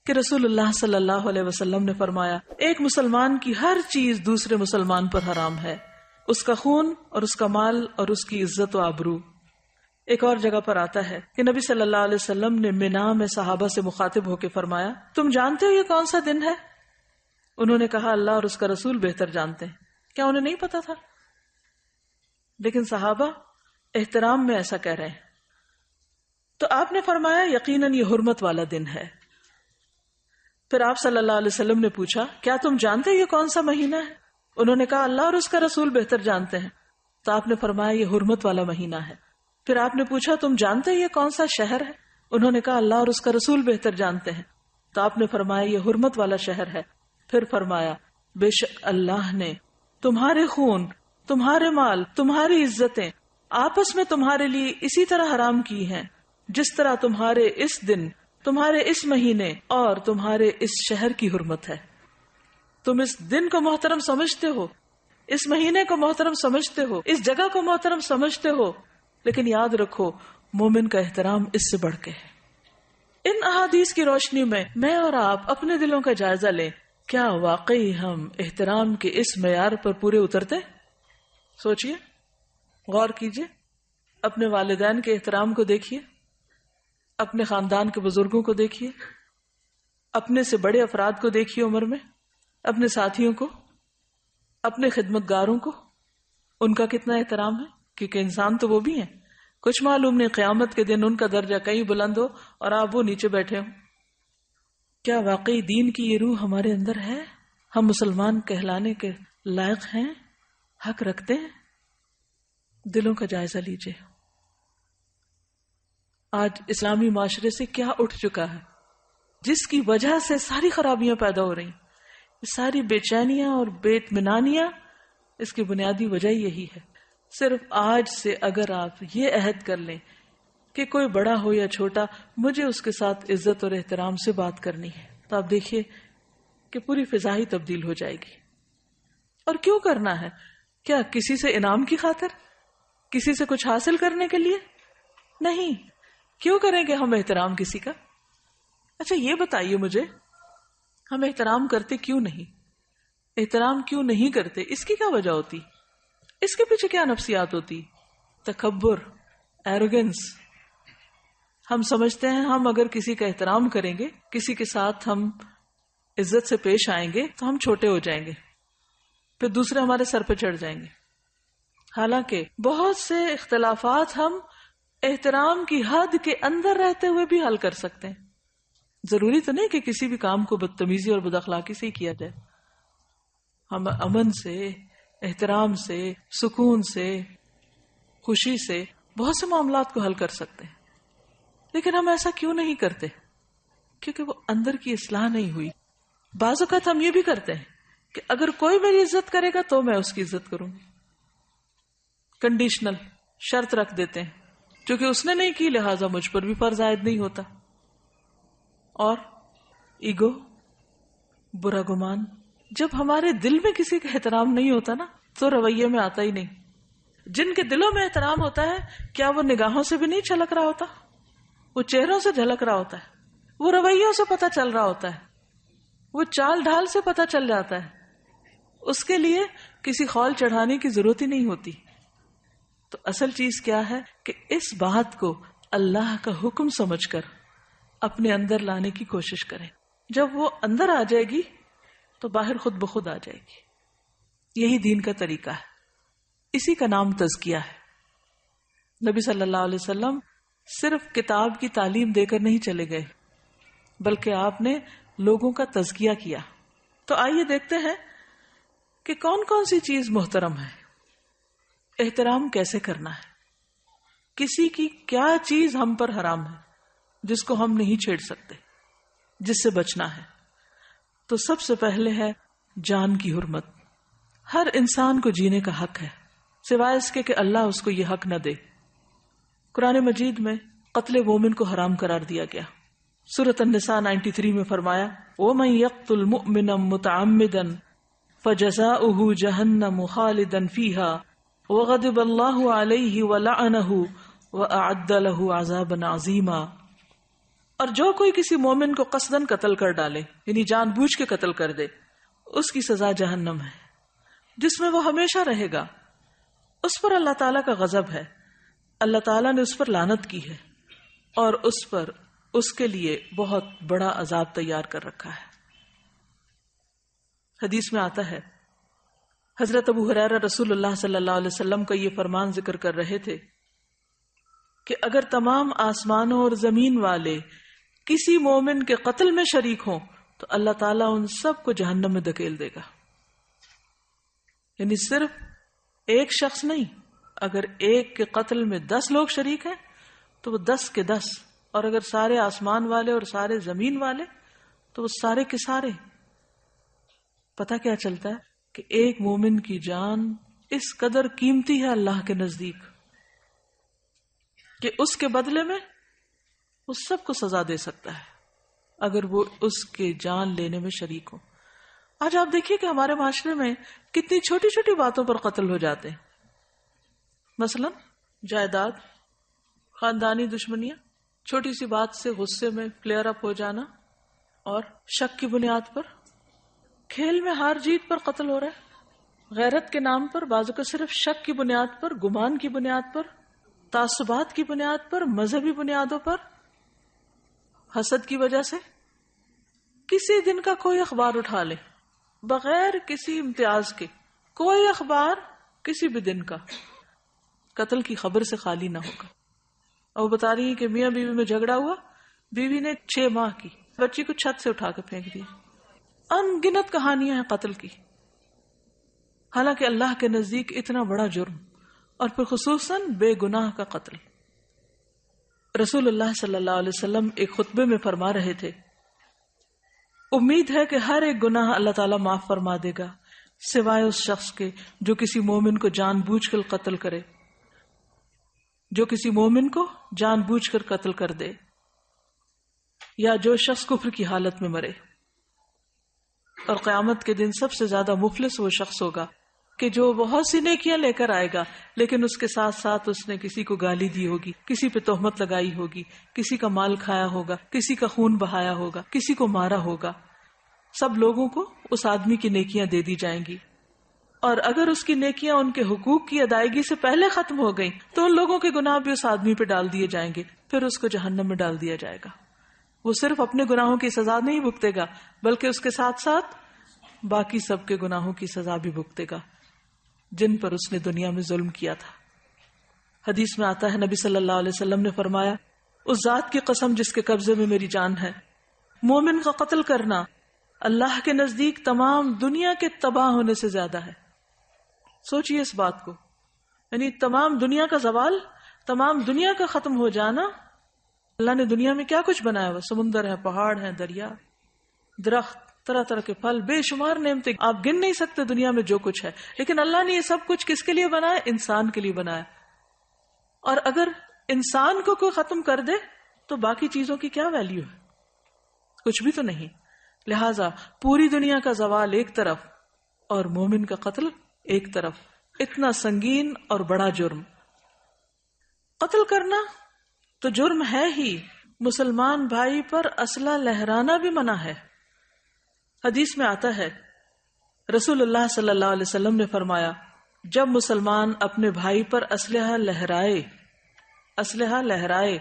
کہ رسول اللہ صلی اللہ علیہ وسلم نے فرمایا ایک مسلمان کی ہر چیز دوسرے مسلمان پر حرام ہے، اس کا خون اور اس کا مال اور اس کی عزت و آبرو۔ ایک اور جگہ پر آتا ہے کہ نبی صلی اللہ علیہ وسلم نے منا میں صحابہ سے مخاطب ہو کے فرمایا تم جانتے ہو یہ کون سا دن ہے؟ انہوں نے کہا اللہ اور اس کا رسول بہتر جانتے ہیں۔ کیا انہیں نہیں پتا تھا؟ لیکن صحابہ احترام میں ایسا کہہ رہے ہیں۔ تو آپ نے فرمایا یقیناً یہ حرمت والا دن ہے۔ پھر آپ صلی اللہ علیہ وسلم نے پوچھا کیا تم جانتے ہو یہ کون سا مہینہ ہے؟ انہوں نے کہا اللہ اور اس کا رسول بہتر جانتے ہیں۔ تو آپ نے فرمایا یہ حرمت والا مہینہ ہے۔ پھر آپ نے پوچھا تم جانتے ہو یہ کون سا شہر ہے؟ انہوں نے کہا اللہ اور اس کا رسول بہتر جانتے ہیں۔ تو آپ نے فرمایا یہ حرمت والا شہر ہے۔ پھر فرمایا بے شک اللہ نے تمہارے خون، تمہارے مال، تمہاری عزتیں آپس میں تمہارے لیے اسی طرح حرام کی ہیں جس طرح تمہارے اس دن، تمہارے اس مہینے اور تمہارے اس شہر کی حرمت ہے۔ تم اس دن کو محترم سمجھتے ہو، اس مہینے کو محترم سمجھتے ہو، اس جگہ کو محترم سمجھتے ہو، لیکن یاد رکھو مومن کا احترام اس سے بڑھ کے ہے۔ ان احادیث کی روشنی میں اور آپ اپنے دلوں کا جائزہ لیں، کیا واقعی ہم احترام کے اس معیار پر پورے اترتے؟ سوچئے، غور کیجئے، اپنے والدین کے احترام کو دیکھیے، اپنے خاندان کے بزرگوں کو دیکھیے، اپنے سے بڑے افراد کو دیکھیے عمر میں، اپنے ساتھیوں کو، اپنے خدمتگاروں کو، ان کا کتنا احترام ہے؟ کیونکہ انسان تو وہ بھی ہیں، کچھ معلوم نہیں قیامت کے دن ان کا درجہ کہیں بلند ہو اور آپ وہ نیچے بیٹھے ہوں۔ کیا واقعی دین کی یہ روح ہمارے اندر ہے؟ ہم مسلمان کہلانے کے لائق ہیں؟ حق رکھتے ہیں؟ دلوں کا جائزہ لیجئے۔ آج اسلامی معاشرے سے کیا اٹھ چکا ہے جس کی وجہ سے ساری خرابیاں پیدا ہو رہی ہیں، ساری بے چینیاں اور بے اطمینانیاں، اس کی بنیادی وجہ یہی ہے۔ صرف آج سے اگر آپ یہ عہد کر لیں کہ کوئی بڑا ہو یا چھوٹا مجھے اس کے ساتھ عزت اور احترام سے بات کرنی ہے، تو آپ دیکھیے کہ پوری فضا ہی تبدیل ہو جائے گی۔ اور کیوں کرنا ہے؟ کیا کسی سے انعام کی خاطر؟ کسی سے کچھ حاصل کرنے کے لیے؟ نہیں۔ کیوں کریں گے ہم احترام کسی کا؟ اچھا یہ بتائیے مجھے، ہم احترام کرتے کیوں نہیں؟ احترام کیوں نہیں کرتے؟ اس کی کیا وجہ ہوتی؟ اس کے پیچھے کیا نفسیات ہوتی؟ تکبر، ایروگنس۔ ہم سمجھتے ہیں ہم اگر کسی کا احترام کریں گے، کسی کے ساتھ ہم عزت سے پیش آئیں گے تو ہم چھوٹے ہو جائیں گے، پھر دوسرے ہمارے سر پہ چڑھ جائیں گے۔ حالانکہ بہت سے اختلافات ہم احترام کی حد کے اندر رہتے ہوئے بھی حل کر سکتے ہیں۔ ضروری تو نہیں کہ کسی بھی کام کو بدتمیزی اور بد اخلاقی سے ہی کیا جائے۔ ہم امن سے، احترام سے، سکون سے، خوشی سے بہت سے معاملات کو حل کر سکتے ہیں، لیکن ہم ایسا کیوں نہیں کرتے؟ کیونکہ وہ اندر کی اصلاح نہیں ہوئی۔ بعض اوقات ہم یہ بھی کرتے ہیں کہ اگر کوئی میری عزت کرے گا تو میں اس کی عزت کروں گی، کنڈیشنل شرط رکھ دیتے ہیں، کیونکہ اس نے نہیں کی لہٰذا مجھ پر بھی فرض عائد نہیں ہوتا۔ اور ایگو، برا گمان، جب ہمارے دل میں کسی کا احترام نہیں ہوتا نا تو رویے میں آتا ہی نہیں۔ جن کے دلوں میں احترام ہوتا ہے کیا وہ نگاہوں سے بھی نہیں چھلک رہا ہوتا؟ وہ چہروں سے جھلک رہا ہوتا ہے، وہ رویوں سے پتہ چل رہا ہوتا ہے، وہ چال ڈھال سے پتہ چل جاتا ہے۔ اس کے لیے کسی خول چڑھانے کی ضرورت ہی نہیں ہوتی۔ تو اصل چیز کیا ہے کہ اس بات کو اللہ کا حکم سمجھ کر اپنے اندر لانے کی کوشش کریں۔ جب وہ اندر آ جائے گی تو باہر خود بخود آ جائے گی۔ یہی دین کا طریقہ ہے، اسی کا نام تزکیہ ہے۔ نبی صلی اللہ علیہ وسلم صرف کتاب کی تعلیم دے کر نہیں چلے گئے، بلکہ آپ نے لوگوں کا تزکیہ کیا۔ تو آئیے دیکھتے ہیں کہ کون کون سی چیز محترم ہے، احترام کیسے کرنا ہے، کسی کی کیا چیز ہم پر حرام ہے جس کو ہم نہیں چھیڑ سکتے، جس سے بچنا ہے۔ تو سب سے پہلے ہے جان کی حرمت۔ ہر انسان کو جینے کا حق ہے، سوائے اس کے کہ اللہ اس کو یہ حق نہ دے۔ قرآن مجید میں قتل مومن کو حرام قرار دیا گیا۔ سورۃ النساء 93 میں فرمایا وَمَن يَقْتُلْ مُؤْمِنًا مُتَعَمِّدًا فَجَزَاؤُهُ جَهَنَّمُ خَالِدًا فِيهَا وَغَضِبَ اللَّهُ عَلَيْهِ وَلَعَنَهُ وَأَعَدَّ لَهُ عَذَابًا عَظِيمًا۔ اور جو کوئی کسی مومن کو قصدن قتل کر ڈالے یعنی جان بوجھ کے قتل کر دے اس کی سزا جہنم ہے جس میں وہ ہمیشہ رہے گا. اس پر اللہ تعالیٰ کا غضب ہے، اللہ تعالیٰ نے اس پر لعنت کی ہے اور اس پر اس کے لیے بہت بڑا عذاب تیار کر رکھا ہے. حدیث میں آتا ہے حضرت ابو ہریرہ رسول اللہ صلی اللہ علیہ وسلم کا یہ فرمان ذکر کر رہے تھے کہ اگر تمام آسمانوں اور زمین والے کسی مومن کے قتل میں شریک ہوں تو اللہ تعالیٰ ان سب کو جہنم میں دھکیل دے گا. یعنی صرف ایک شخص نہیں، اگر ایک کے قتل میں 10 لوگ شریک ہیں تو وہ 10 کے 10، اور اگر سارے آسمان والے اور سارے زمین والے تو وہ سارے کے سارے. پتہ کیا چلتا ہے کہ ایک مومن کی جان اس قدر قیمتی ہے اللہ کے نزدیک کہ اس کے بدلے میں وہ سب کو سزا دے سکتا ہے اگر وہ اس کے جان لینے میں شریک ہو. آج آپ دیکھیے کہ ہمارے معاشرے میں کتنی چھوٹی چھوٹی باتوں پر قتل ہو جاتے ہیں، مثلا جائیداد، خاندانی دشمنیاں، چھوٹی سی بات سے غصے میں فلیئر اپ ہو جانا، اور شک کی بنیاد پر، کھیل میں ہار جیت پر قتل ہو رہا ہے، غیرت کے نام پر، بعضوں کا صرف شک کی بنیاد پر، گمان کی بنیاد پر، تعصبات کی بنیاد پر، مذہبی بنیادوں پر، حسد کی وجہ سے. کسی دن کا کوئی اخبار اٹھا لے بغیر کسی امتیاز کے، کوئی اخبار کسی بھی دن کا قتل کی خبر سے خالی نہ ہوگا. اور وہ بتا رہی ہے کہ میاں بیوی میں جھگڑا ہوا، بیوی نے 6 ماہ کی بچی کو چھت سے اٹھا کے پھینک دیا. ان گنت کہانیاں ہیں قتل کی، حالانکہ اللہ کے نزدیک اتنا بڑا جرم، اور پھر خصوصاً بے گناہ کا قتل. رسول اللہ صلی اللہ علیہ وسلم ایک خطبے میں فرما رہے تھے، امید ہے کہ ہر ایک گناہ اللہ تعالیٰ معاف فرما دے گا سوائے اس شخص کے جو کسی مومن کو جان بوجھ کر قتل کرے، جو کسی مومن کو جان بوجھ کر قتل کر دے، یا جو شخص کفر کی حالت میں مرے. اور قیامت کے دن سب سے زیادہ مفلس وہ شخص ہوگا کہ جو بہت سی نیکیاں لے کر آئے گا لیکن اس کے ساتھ ساتھ اس نے کسی کو گالی دی ہوگی، کسی پہ تہمت لگائی ہوگی، کسی کا مال کھایا ہوگا، کسی کا خون بہایا ہوگا، کسی کو مارا ہوگا. سب لوگوں کو اس آدمی کی نیکیاں دے دی جائیں گی، اور اگر اس کی نیکیاں ان کے حقوق کی ادائیگی سے پہلے ختم ہو گئیں تو ان لوگوں کے گناہ بھی اس آدمی پہ ڈال دیے جائیں گے، پھر اس کو جہنم میں ڈال دیا جائے گا. وہ صرف اپنے گناہوں کی سزا نہیں بھگتے گا بلکہ اس کے ساتھ ساتھ باقی سب کے گناہوں کی سزا بھی بھگتے گا جن پر اس نے دنیا میں ظلم کیا تھا. حدیث میں آتا ہے نبی صلی اللہ علیہ وسلم نے فرمایا، اس ذات کی قسم جس کے قبضے میں میری جان ہے، مومن کا قتل کرنا اللہ کے نزدیک تمام دنیا کے تباہ ہونے سے زیادہ ہے. سوچئے اس بات کو، یعنی تمام دنیا کا زوال، تمام دنیا کا ختم ہو جانا. اللہ نے دنیا میں کیا کچھ بنایا ہوا، سمندر ہے، پہاڑ ہیں، دریا، درخت، طرح طرح کے پھل، بے شمار نعمتیں، آپ گن نہیں سکتے دنیا میں جو کچھ ہے. لیکن اللہ نے یہ سب کچھ کس کے لیے بنایا؟ انسان کے لیے بنایا. اور اگر انسان کو کوئی ختم کر دے تو باقی چیزوں کی کیا ویلیو ہے؟ کچھ بھی تو نہیں. لہذا پوری دنیا کا زوال ایک طرف اور مومن کا قتل ایک طرف، اتنا سنگین اور بڑا جرم. قتل کرنا تو جرم ہے ہی، مسلمان بھائی پر اسلحہ لہرانا بھی منع ہے. حدیث میں آتا ہے رسول اللہ صلی اللہ علیہ وسلم نے فرمایا، جب مسلمان اپنے بھائی پر اسلحہ لہرائے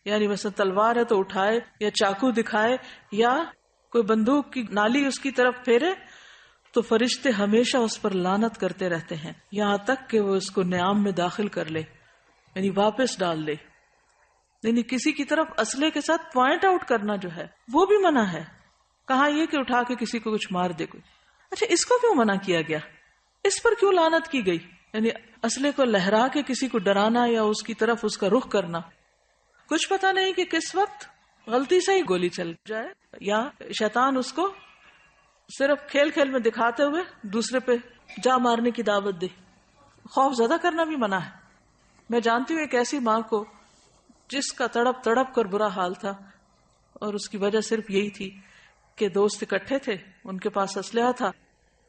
یعنی مثلا تلوار ہے تو اٹھائے یا چاقو دکھائے یا کوئی بندوق کی نالی اس کی طرف پھیرے، تو فرشتے ہمیشہ اس پر لعنت کرتے رہتے ہیں یہاں تک کہ وہ اس کو نیام میں داخل کر لے، یعنی واپس ڈال لے. یعنی کسی کی طرف اسلحے کے ساتھ پوائنٹ آؤٹ کرنا جو ہے وہ بھی منع ہے. کہاں یہ کہ اٹھا کے کسی کو کچھ مار دے کوئی. اچھا، اس کو کیوں منع کیا گیا؟ اس پر کیوں لعنت کی گئی؟ یعنی اسلحے کو لہرا کے کسی کو ڈرانا یا اس کی طرف اس کا رخ کرنا. کچھ پتہ نہیں کہ کس وقت غلطی سے ہی گولی چل جائے یا شیطان اس کو صرف کھیل کھیل میں دکھاتے ہوئے دوسرے پہ جا مارنے کی دعوت دے. خوف زدہ کرنا بھی منع ہے. میں جانتی ہوں ایک ایسی ماں کو جس کا تڑپ تڑپ کر برا حال تھا اور اس کی وجہ صرف یہی تھی کہ دوست اکٹھے تھے، ان کے پاس اسلحہ تھا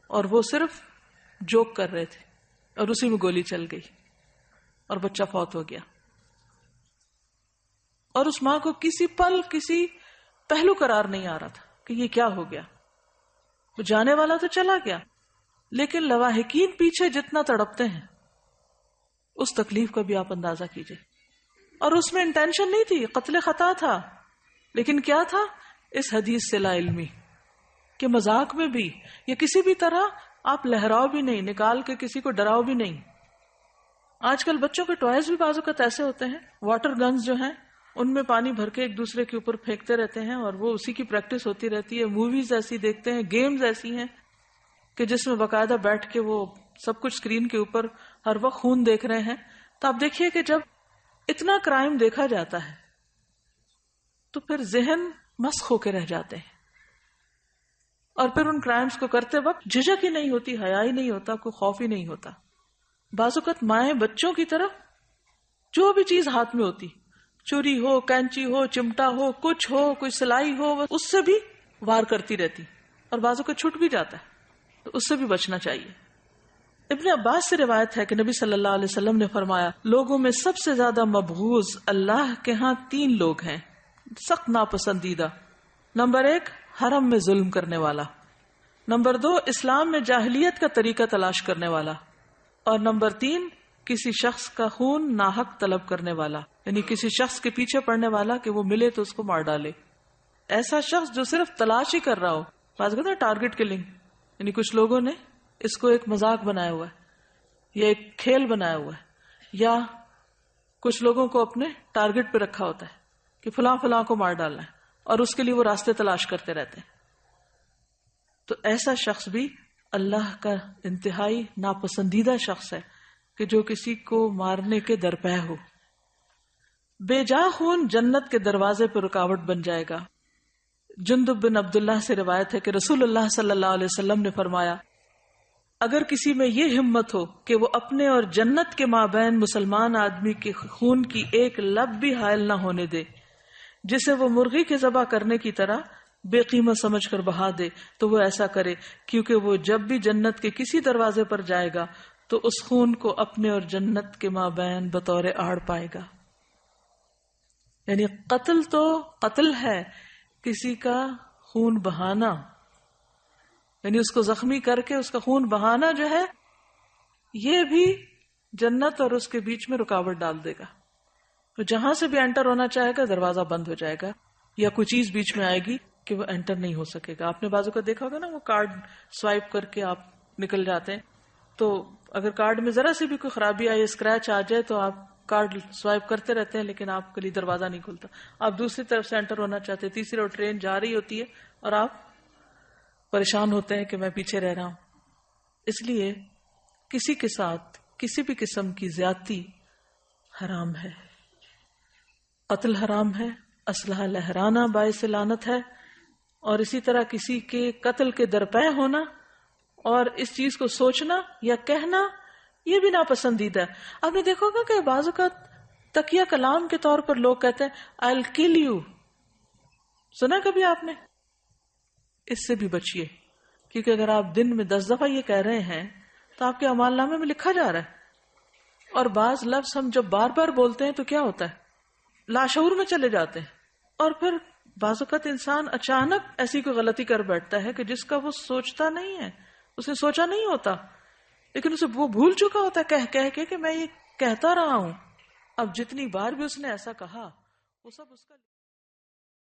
اور وہ صرف جوک کر رہے تھے اور اسی میں گولی چل گئی اور بچہ فوت ہو گیا. اور اس ماں کو کسی پل کسی پہلو قرار نہیں آ رہا تھا کہ یہ کیا ہو گیا. وہ جانے والا تو چلا گیا، لیکن لواحقین پیچھے جتنا تڑپتے ہیں اس تکلیف کا بھی آپ اندازہ کیجئے. اور اس میں انٹینشن نہیں تھی، قتل خطا تھا، لیکن کیا تھا؟ اس حدیث سے لا علمی کہ مذاق میں بھی یا کسی بھی طرح آپ لہراؤ بھی نہیں، نکال کے کسی کو ڈراؤ بھی نہیں. آج کل بچوں کے ٹوائز بھی بعض اوقات ایسے ہوتے ہیں، واٹر گنز جو ہیں ان میں پانی بھر کے ایک دوسرے کے اوپر پھینکتے رہتے ہیں اور وہ اسی کی پریکٹس ہوتی رہتی ہے. موویز ایسی دیکھتے ہیں، گیمز ایسی ہیں کہ جس میں باقاعدہ بیٹھ کے وہ سب کچھ اسکرین کے اوپر ہر وقت خون دیکھ رہے ہیں. تو آپ دیکھیے کہ جب اتنا کرائم دیکھا جاتا ہے تو پھر ذہن مسخ ہو کے رہ جاتے ہیں، اور پھر ان کرائمز کو کرتے وقت جھجک ہی نہیں ہوتی، حیا ہی نہیں ہوتا، کوئی خوف ہی نہیں ہوتا. بعض اوقات مائیں بچوں کی طرف جو بھی چیز ہاتھ میں ہوتی، چوری ہو، کینچی ہو، چمٹا ہو، کچھ ہو، کوئی سلائی ہو، اس سے بھی وار کرتی رہتی، اور بعض اوقات چھٹ بھی جاتا ہے، تو اس سے بھی بچنا چاہیے. ابن عباس سے روایت ہے کہ نبی صلی اللہ علیہ وسلم نے فرمایا، لوگوں میں سب سے زیادہ مبغوض اللہ کے ہاں 3 لوگ ہیں، سخت ناپسندیدہ. نمبر 1 حرم میں ظلم کرنے والا، نمبر 2 اسلام میں جاہلیت کا طریقہ تلاش کرنے والا، اور نمبر 3 کسی شخص کا خون ناحق طلب کرنے والا، یعنی کسی شخص کے پیچھے پڑنے والا کہ وہ ملے تو اس کو مار ڈالے. ایسا شخص جو صرف تلاش ہی کر رہا ہو. بات کرتے ہیں ٹارگٹ کلنگ، یعنی کچھ لوگوں نے اس کو ایک مذاق بنایا ہوا ہے یا ایک کھیل بنایا ہوا ہے، یا کچھ لوگوں کو اپنے ٹارگٹ پہ رکھا ہوتا ہے کہ فلاں فلاں کو مار ڈالنا ہے، اور اس کے لیے وہ راستے تلاش کرتے رہتے ہیں. تو ایسا شخص بھی اللہ کا انتہائی ناپسندیدہ شخص ہے کہ جو کسی کو مارنے کے درپے ہو. بے جا خون جنت کے دروازے پر رکاوٹ بن جائے گا. جندب بن عبداللہ سے روایت ہے کہ رسول اللہ صلی اللہ علیہ وسلم نے فرمایا، اگر کسی میں یہ ہمت ہو کہ وہ اپنے اور جنت کے مابین مسلمان آدمی کے خون کی ایک لب بھی حائل نہ ہونے دے، جسے وہ مرغی کے ذبح کرنے کی طرح بے قیمت سمجھ کر بہا دے، تو وہ ایسا کرے، کیونکہ وہ جب بھی جنت کے کسی دروازے پر جائے گا تو اس خون کو اپنے اور جنت کے مابین بطور آڑ پائے گا. یعنی قتل تو قتل ہے، کسی کا خون بہانا، یعنی اس کو زخمی کر کے اس کا خون بہانا جو ہے، یہ بھی جنت اور اس کے بیچ میں رکاوٹ ڈال دے گا. تو جہاں سے بھی انٹر ہونا چاہے گا دروازہ بند ہو جائے گا، یا کوئی چیز بیچ میں آئے گی کہ وہ انٹر نہیں ہو سکے گا. آپ نے بازو کا دیکھا ہوگا نا، وہ کارڈ سوائپ کر کے آپ نکل جاتے ہیں، تو اگر کارڈ میں ذرا سی بھی کوئی خرابی آئے، اسکریچ آ جائے، تو آپ کارڈ سوائپ کرتے رہتے ہیں لیکن آپ کے لیے دروازہ نہیں کھلتا. آپ دوسری طرف سے انٹر ہونا چاہتے ہیں، تیسری اور ٹرین جا رہی ہوتی ہے اور آپ پریشان ہوتے ہیں کہ میں پیچھے رہ رہا ہوں. اس لیے کسی کے ساتھ کسی بھی قسم کی زیادتی حرام ہے. قتل حرام ہے، اسلحہ لہرانا باعث لعنت ہے، اور اسی طرح کسی کے قتل کے درپے ہونا اور اس چیز کو سوچنا یا کہنا، یہ بھی ناپسندیدہ ہے. آپ نے دیکھا ہوگا کہ بعض اوقات تکیہ کلام کے طور پر لوگ کہتے ہیں I'll kill you. سنا کبھی آپ نے؟ اس سے بھی بچیے، کیونکہ اگر آپ دن میں 10 دفعہ یہ کہہ رہے ہیں تو آپ کے اعمال نامے میں لکھا جا رہا ہے. اور بعض لفظ ہم جب بار بار بولتے ہیں تو کیا ہوتا ہے، لاشعور میں چلے جاتے ہیں، اور پھر بعض اوقات انسان اچانک ایسی کوئی غلطی کر بیٹھتا ہے کہ جس کا وہ سوچتا نہیں ہے، اس نے سوچا نہیں ہوتا، لیکن اسے وہ بھول چکا ہوتا ہے کہہ کے کہ میں یہ کہتا رہا ہوں. اب جتنی بار بھی اس نے ایسا کہا وہ سب اس کا